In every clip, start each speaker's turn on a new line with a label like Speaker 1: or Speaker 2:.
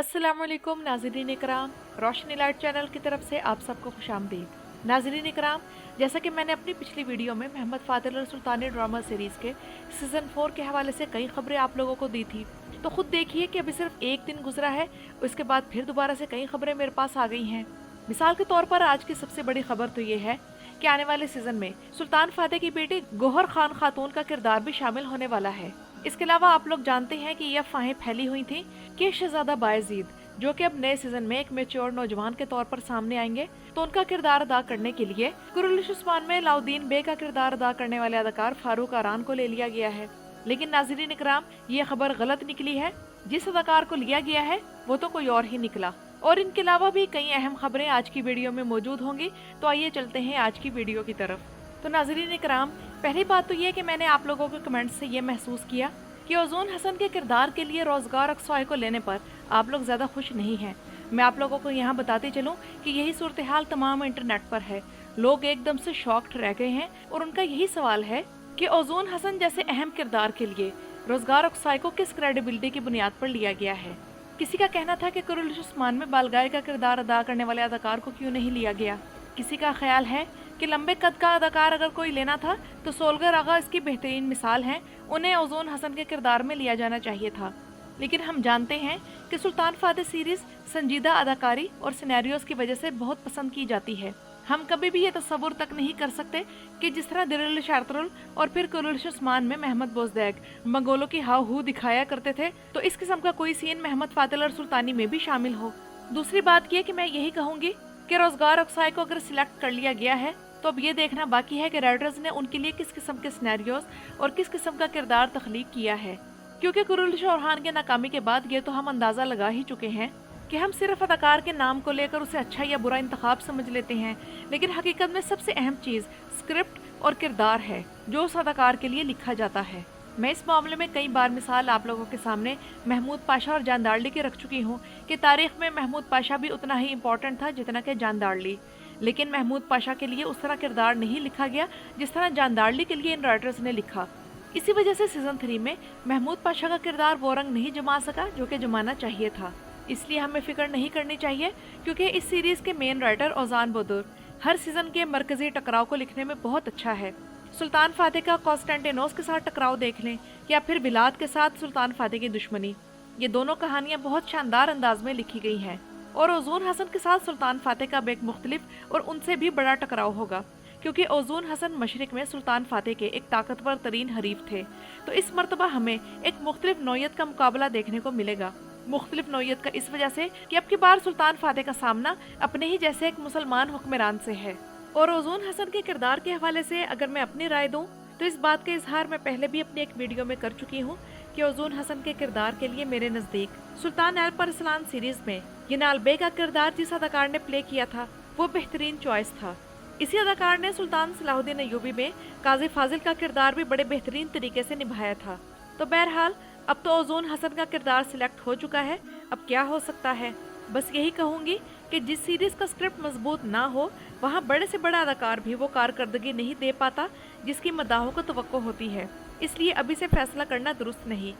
Speaker 1: अस्सलामुअलैकुम नाज़रीन इकराम, रोशनी light channel की तरफ से आप सबको खुशामदीद। नाज़रीन इकराम, जैसा कि मैंने अपनी पिछली वीडियो में मोहम्मद फातिल और सुल्तानी ड्रामा सीरीज़ के सीज़न 4 के हवाले से कई खबरें आप लोगों को दी थी, तो खुद देखिए कि अभी सिर्फ एक दिन गुजरा है, उसके बाद फिर दोबारा से कई खबरें मेरे पास आ गई हैं। मिसाल के तौर पर आज की सबसे बड़ी खबर तो ये है कि आने वाले सीजन में सुल्तान फातह की बेटी गौहर खान खातून का किरदार भी शामिल होने वाला है। इसके अलावा आप लोग जानते हैं कि ये अफवाहें फैली हुई थी कि शहजादा बायजीद, जो कि अब नए सीजन में एक मैच्योर नौजवान के तौर पर सामने आएंगे, तो उनका किरदार अदा करने के लिए कुरुलिश उस्मान में अलाउद्दीन बे का किरदार अदा करने वाले अदाकार फारूक आरान को ले लिया गया है। लेकिन नाज़रीन इकराम, ये खबर गलत निकली है। जिस अदाकार को लिया गया है वो तो कोई और ही निकला। और इनके अलावा भी कई अहम खबरें आज की वीडियो में मौजूद होंगी, तो आइए चलते हैं आज की वीडियो की तरफ। तो नाज़रीन इकराम, पहली बात तो ये कि मैंने आप लोगों के कमेंट्स से ये महसूस किया कि ओज़ोन हसन के किरदार के लिए रोज़गार अक्सवाई को लेने पर आप लोग ज़्यादा खुश नहीं हैं। मैं आप लोगों को यहाँ बताते चलूँ कि यही सूरत हाल तमाम इंटरनेट पर है। लोग एकदम से शॉक्ड रह गए हैं और उनका यही सवाल है कि ओज़ोन हसन जैसे अहम किरदार के लिए रोज़गार अक्सवाई को किस क्रेडिबिलिटी की बुनियाद पर लिया गया है। किसी का कहना था कि कुरुलिश उस्मान में बालगाय का किरदार अदा करने वाले अदाकार को क्यों नहीं लिया गया। किसी का ख्याल है कि लंबे कद का अदाकार अगर कोई लेना था तो सोलगर आगा इसकी बेहतरीन मिसाल हैं, उन्हें ओज़ोन हसन के किरदार में लिया जाना चाहिए था। लेकिन हम जानते हैं कि सुल्तान फातह सीरीज़ संजीदा अदाकारी और सिनेरियोस की वजह से बहुत पसंद की जाती है। हम कभी भी ये तस्वुर तक नहीं कर सकते कि जिस तरह दिरुल शारतरुल और फिर कुरुलिश उस्मान में महमद बोजदैक मंगोलों की हाव हू दिखाया करते थे, तो इस किस्म का कोई सीन मोहम्मद फातिल और सुल्तानी में भी शामिल हो। दूसरी बात ये कि मैं यही कहूँगी कि रोज़गार अक्साई को अगर सिलेक्ट कर लिया गया है तो अब ये देखना बाकी है कि राइटर्स ने उनके लिए किस किस्म के सिनेरियोस और किस किस्म का किरदार तख्लीक किया है। क्योंकि कुरुलिश औरहान के नाकामी के बाद ये तो हम अंदाज़ा लगा ही चुके हैं कि हम सिर्फ अदाकार के नाम को लेकर उसे अच्छा या बुरा इंतखाब समझ लेते हैं, लेकिन हकीकत में सबसे अहम चीज़ स्क्रिप्ट और किरदार है जो उस अदाकार के लिए लिखा जाता है। मैं इस मामले में कई बार मिसाल आप लोगों के सामने महमूद पाशा और जान दार्ली की रख चुकी हूँ कि तारीख में महमूद पाशा भी उतना ही इम्पोर्टेंट था जितना कि जान दार्ली, लेकिन महमूद पाशा के लिए उस तरह किरदार नहीं लिखा गया जिस तरह जान दार्ली के लिए इन राइटर्स ने लिखा। इसी वजह से सीजन 3 में महमूद पाशा का किरदार वो रंग नहीं जमा सका जो कि जमाना चाहिए था। इसलिए हमें फिक्र नहीं करनी चाहिए, क्योंकि इस सीरीज़ के मेन राइटर ओजान बदुर हर सीजन के मरकजी टकराव को लिखने में बहुत अच्छा है। सुल्तान फातह का कॉन्स्टेंटिनोस के साथ टकराव देख लें या फिर बिलाद के साथ सुल्तान फातह की दुश्मनी, ये दोनों कहानियाँ बहुत शानदार अंदाज में लिखी गई हैं। और ओज़ोन हसन के साथ सुल्तान फातह का एक मुख्तलिफ और उनसे भी बड़ा टकराव होगा, क्योंकि ओज़ोन हसन मशरिक में सुल्तान फातह के एक ताकतवर तरीन हरीफ थे। तो इस मरतबा हमें एक मुख्तलिफ नौयत का मुकाबला देखने को मिलेगा। मुख्तलिफ नौयत का इस वजह से कि अब की बार सुल्तान फातह का सामना अपने ही जैसे एक मुसलमान हुक्मरान से है। और ओज़ोन हसन के किरदार के हवाले से अगर मैं अपनी राय दूं तो इस बात का इजहार मैं पहले भी अपनी एक वीडियो में कर चुकी हूं कि ओज़ोन हसन के किरदार के लिए मेरे नज़दीक सुल्तान अरसलान सीरीज़ में यनाल बे का किरदार जिस अदाकार ने प्ले किया था वो बेहतरीन चॉइस था। इसी अदाकार ने सुल्तान सलाहुद्दीन अय्यूबी में काजी फाजिल का किरदार भी बड़े बेहतरीन तरीके से निभाया था। तो बहरहाल अब तो ओज़ोन हसन का किरदार सिलेक्ट हो चुका है, अब क्या हो सकता है। बस यही कहूँगी कि जिस सीरीज़ का स्क्रिप्ट मजबूत ना हो वहाँ बड़े से बड़ा अदाकार भी वो कारकर्दगी नहीं दे पाता जिसकी मदाहों को तवक्को होती है। इसलिए अभी से फैसला करना दुरुस्त नहीं।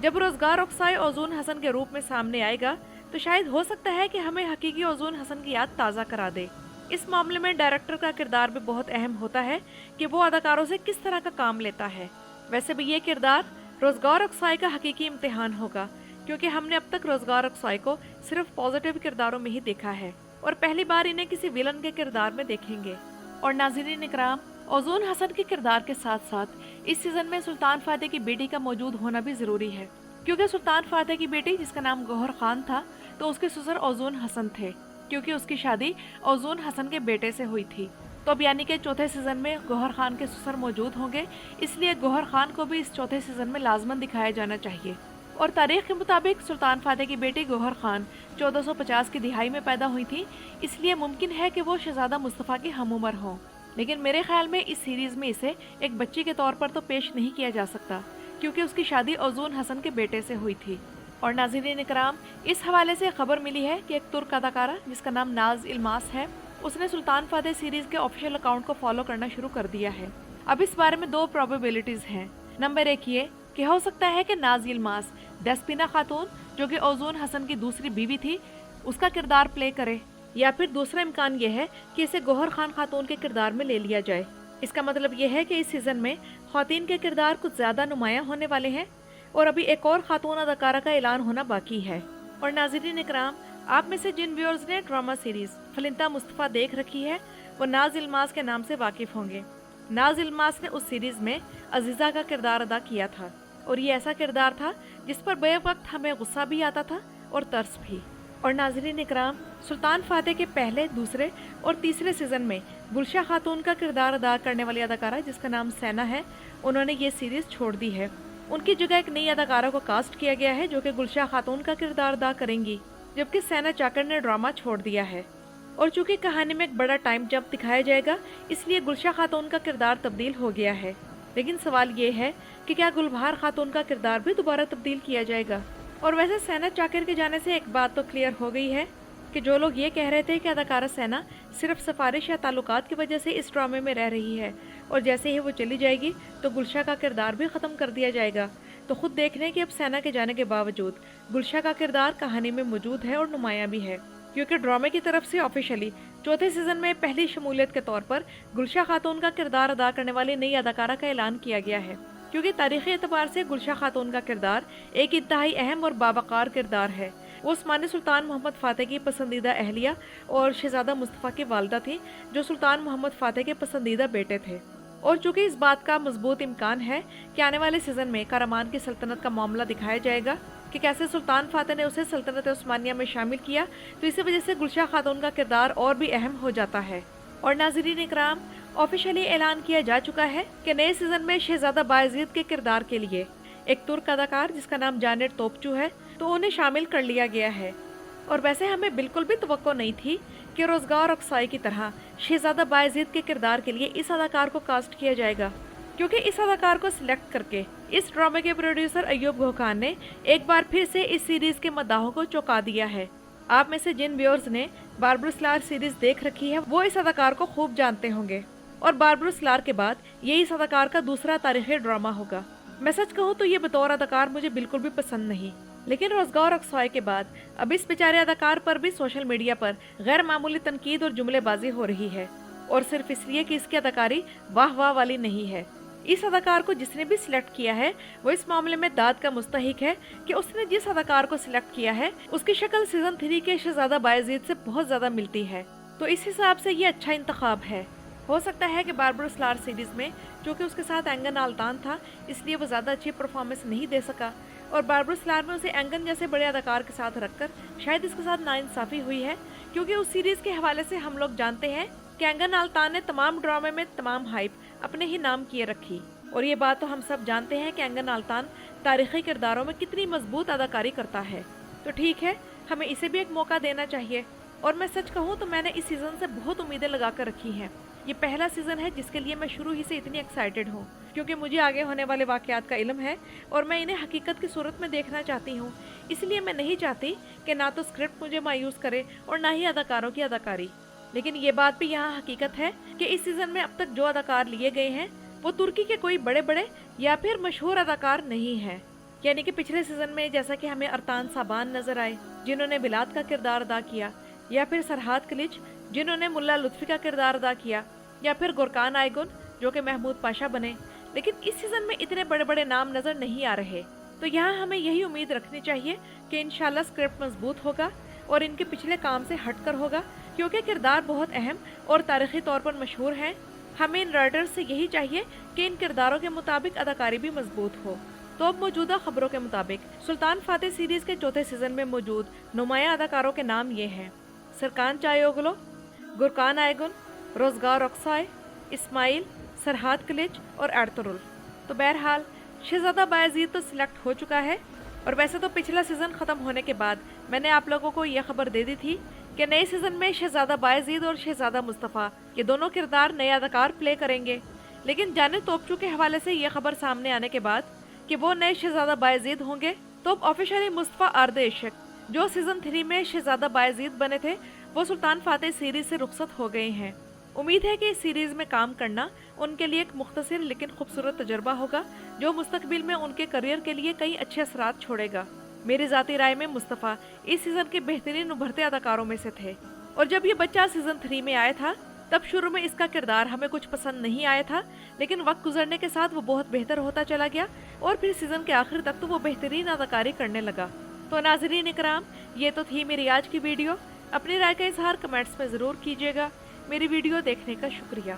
Speaker 1: जब रोज़गार अक्साई ओज़ोन हसन के रूप में सामने आएगा तो शायद हो सकता है कि हमें हकीकी ओज़ोन हसन की याद ताज़ा करा दे। इस मामले में डायरेक्टर का किरदार भी बहुत अहम होता है कि वो अदाकारों से किस तरह का काम लेता है। वैसे भी ये किरदार रोज़गार अक्साई का हकीकी इम्तिहान होगा, क्योंकि हमने अब तक रोज़गार अक्साई को सिर्फ पॉजिटिव किरदारों में ही देखा है और पहली बार इन्हें किसी विलन के किरदार में देखेंगे। और नाज़रीन इकराम, ओज़ोन हसन के किरदार के साथ साथ इस सीज़न में सुल्तान फातह की बेटी का मौजूद होना भी ज़रूरी है, क्योंकि सुल्तान फातह की बेटी जिसका नाम गौहर खान था तो उसके ससुर ओज़ोन हसन थे, क्योंकि उसकी शादी ओज़ोन हसन के बेटे से हुई थी। तो अब यानी कि चौथे सीज़न में गौहर खान के ससुर मौजूद होंगे, इसलिए गौहर खान को भी इस चौथे सीज़न में लाजमन दिखाया जाना चाहिए। और तारीख के मुताबिक सुल्तान फातह की बेटी गौहर खान 1450 की दिहाई में पैदा हुई थी, इसलिए मुमकिन है कि वो शहजादा मुस्तफ़ा की हम उम्र हों। लेकिन मेरे ख्याल में इस सीरीज़ में इसे एक बच्ची के तौर पर तो पेश नहीं किया जा सकता, क्योंकि उसकी शादी ओज़ोन हसन के बेटे से हुई थी। और नाज़रीन इकराम, इस हवाले से खबर मिली है कि एक तुर्क अदाकारा जिसका नाम नाज इल्मास है, उसने सुल्तान फातह सीरीज़ के ऑफिशियल अकाउंट को फॉलो करना शुरू कर दिया है। अब इस बारे में दो प्रोबेबिलिटीज़ हैं। नंबर एक ये कि हो सकता है कि नाज इल्मास डेस्पिना खातून जो कि ओजून हसन की दूसरी बीवी थी, उसका किरदार प्ले करे, या फिर दूसरा इम्कान यह है कि इसे गौहर खान खातून के किरदार में ले लिया जाए। इसका मतलब यह है कि इस सीज़न में ख़वातीन के किरदार कुछ ज़्यादा नुमायाँ होने वाले हैं और अभी एक और खातून अदाकारा का ऐलान होना बाकी है। और नाज़रीन इकराम, आप में से जिन व्यूअर्स ने ड्रामा सीरीज़ फलिंता मुस्तफ़ा देख रखी है वो नाज इल्मास के नाम से वाकिफ़ होंगे। नाज इल्मास ने उस सीरीज़ में अजीज़ा का किरदार अदा किया था और ये ऐसा किरदार था जिस पर बे वक्त हमें गुस्सा भी आता था और तरस भी। और नाज़रीन इकराम, सुल्तान फातेह के पहले, दूसरे और तीसरे सीज़न में गुलशा खातून का किरदार अदा करने वाली अदाकारा जिसका नाम सैना है, उन्होंने ये सीरीज़ छोड़ दी है। उनकी जगह एक नई अदाकारा को कास्ट किया गया है जो कि गुलशा खातून का किरदार अदा करेंगी, जबकि सैना चाकर ने ड्रामा छोड़ दिया है। और चूँकि कहानी में एक बड़ा टाइम जंप दिखाया जाएगा, इसलिए गुलशा खातून का किरदार तब्दील हो गया है। लेकिन सवाल ये है कि क्या गुलबहार खातून का किरदार भी दोबारा तब्दील किया जाएगा? और वैसे सैना चाकर के जाने से एक बात तो क्लियर हो गई है कि जो लोग ये कह रहे थे कि अदाकारा सैना सिर्फ सिफारिश या ताल्लुकात की वजह से इस ड्रामे में रह रही है और जैसे ही वो चली जाएगी तो गुलशा का किरदार भी ख़त्म कर दिया जाएगा, तो खुद देख लें कि अब सैना के जाने के बावजूद गुलशा का किरदार कहानी में मौजूद है और नुमायाँ भी है, क्योंकि ड्रामे की तरफ से ऑफिशियली चौथे सीज़न में पहली शमूलियत के तौर पर गुलशा खातून का किरदार अदा करने वाली नई अदाकारा का ऐलान किया गया है। क्योंकि तारीख़ी एतबार से गुलशा खातून का किरदार एक इंतहाई अहम और बावकार किरदार है। वो उस्मानी सुल्तान मोहम्मद फ़ातेह की पसंदीदा अहलिया और शहज़ादा मुस्तफ़ा की वालदा थी, जो सुल्तान मोहम्मद फ़ातेह के पसंदीदा बेटे थे। और चूँकि इस बात का मजबूत इम्कान है कि आने वाले सीज़न में करामान की सल्तनत का मामला दिखाया जाएगा कि कैसे सुल्तान फ़ातेह ने उसे सल्तनत उस्मानिया में शामिल किया, तो इसी वजह से गुलशा खातून का किरदार और भी अहम हो जाता है। और नाज़रीन इकराम, ऑफिशियली ऐलान किया जा चुका है कि नए सीज़न में शहज़ादा बायज़ीद के किरदार के लिए एक तुर्क अदाकार जिसका नाम जानेट तोपचू है, तो उन्हें शामिल कर लिया गया है। और वैसे हमें बिल्कुल भी तवक्को नहीं थी कि रोज़गार अक्साई की तरह शहज़ादा बायज़ीद के किरदार के लिए इस अदाकार को कास्ट किया जाएगा, क्योंकि इस अदाकार को सिलेक्ट करके इस ड्रामे के प्रोड्यूसर अय्यूब घोखान ने एक बार फिर से इस सीरीज़ के मद्दाहों को चौंका दिया है। आप में से जिन व्यूअर्स ने बारबरस लार सीरीज़ देख रखी है वो इस अदाकार को खूब जानते होंगे, और बारबरस लार के बाद ये इस अदाकार का दूसरा तारीख़ी ड्रामा होगा। मैं सच कहूँ तो ये बतौर अदाकार मुझे बिल्कुल भी पसंद नहीं, लेकिन रोज़गार अक्साई के बाद अब इस बेचारे अदाकार पर भी सोशल मीडिया पर गैर मामूली तनकीद और जुमलेबाजी हो रही है, और सिर्फ इसलिए कि इसकी अदाकारी वाह वाह वाली नहीं है। इस अदाकार को जिसने भी सिलेक्ट किया है वो इस मामले में दाद का मुस्तहिक है कि उसने जिस अदाकार को सिलेक्ट किया है उसकी शक्ल सीज़न 3 के शहज़ादा बायज़ीद से बहुत ज़्यादा मिलती है, तो इस हिसाब से ये अच्छा इंतखाब है। हो सकता है कि बारबरस लार सीरीज़ में चूँकि उसके साथ एंगन आल्तान था इसलिए वो ज़्यादा अच्छी परफॉर्मेंस नहीं दे सका, और बारबरस लार में उसे एंगन जैसे बड़े अदाकार के साथ रखकर शायद इसके साथ नाइंसाफ़ी हुई है, क्योंकि उस सीरीज़ के हवाले से हम लोग जानते हैं कि एंगन आल्तान ने तमाम ड्रामे में तमाम हाइप अपने ही नाम किए रखी। और ये बात तो हम सब जानते हैं कि एंगन आल्तान तारीख़ी किरदारों में कितनी मजबूत अदाकारी करता है, तो ठीक है, हमें इसे भी एक मौका देना चाहिए। और मैं सच कहूँ तो मैंने इस सीज़न से बहुत उम्मीदें लगा कर रखी हैं। ये पहला सीज़न है जिसके लिए मैं शुरू ही से इतनी एक्साइटेड हूँ, क्योंकि मुझे आगे होने वाले वाक़यात का इल्म है और मैं इन्हें हकीकत की सूरत में देखना चाहती हूँ। इसलिए मैं नहीं चाहती कि ना तो स्क्रिप्ट मुझे मायूस करे और ना ही अदाकारों की अदाकारी। लेकिन ये बात भी यहाँ हकीकत है कि इस सीज़न में अब तक जो अदाकार लिए गए हैं वो तुर्की के कोई बड़े बड़े या फिर मशहूर अदाकार नहीं हैं। यानी कि पिछले सीज़न में जैसा कि हमें अरतान साबान नज़र आए जिन्होंने बिलात का किरदार अदा किया, या फिर सरहाद कलिच जिन्होंने मुल्ला लुत्फ़ी का किरदार अदा किया, या फिर गुरकान आयगुन जो कि महमूद पाशा बने, लेकिन इस सीज़न में इतने बड़े बड़े नाम नज़र नहीं आ रहे। तो यहाँ हमें यही उम्मीद रखनी चाहिए कि इंशाल्लाह स्क्रिप्ट मजबूत होगा और इनके पिछले काम से हटकर होगा, क्योंकि किरदार बहुत अहम और तारीख़ी तौर पर मशहूर हैं। हमें इन राइटर्स से यही चाहिए कि इन किरदारों के मुताबिक अदाकारी भी मजबूत हो। तो अब मौजूदा खबरों के मुताबिक सुल्तान फातेह सीरीज़ के चौथे सीज़न में मौजूद नुमाया अदाकारों के नाम ये हैं: सरकान चायोगलो, गुरकान आयगुन, रोज़गार अक्साई, इस्माइल, सरहाद कलिच और एर्तुरुल। तो बहरहाल शहज़ादा बायज़ीद तो सिलेक्ट हो चुका है, और वैसे तो पिछला सीज़न ख़त्म होने के बाद मैंने आप लोगों को यह खबर दे दी थी कि नए सीज़न में शहज़ादा बायज़ीद और शहज़ादा मुस्तफ़ा ये दोनों किरदार नए अदाकार प्ले करेंगे। लेकिन जाने तोपचू के हवाले से यह खबर सामने आने के बाद कि वो नए शहज़ादा बायज़ीद होंगे, तो अब ऑफिशियली मुस्तफ़ा आर्द इश्क जो सीज़न 3 में शहज़ादा बायज़ीद बने थे वो सुल्तान फातेह सीरीज़ से रुखसत हो गए हैं। उम्मीद है कि इस सीरीज़ में काम करना उनके लिए एक मुख्तसर लेकिन खूबसूरत तजर्बा होगा, जो मुस्तकबिल में उनके करियर के लिए कई अच्छे असरात छोड़ेगा। मेरी ذاتی رائے میں مصطفیٰ اس سیزن کے بہترین ابھرتے اداکاروں میں سے تھے، اور جب یہ بچہ سیزن 3 میں آیا تھا تب شروع میں اس کا کردار ہمیں کچھ پسند نہیں آیا تھا، لیکن وقت گزرنے کے ساتھ وہ بہت بہتر ہوتا چلا گیا اور پھر سیزن کے آخر تک تو وہ بہترین اداکاری کرنے لگا۔ تو ناظرین اکرام، یہ تو تھی میری آج کی ویڈیو۔ اپنی رائے کا اظہار کمنٹس میں ضرور کیجیے گا۔ میری ویڈیو دیکھنے کا شکریہ۔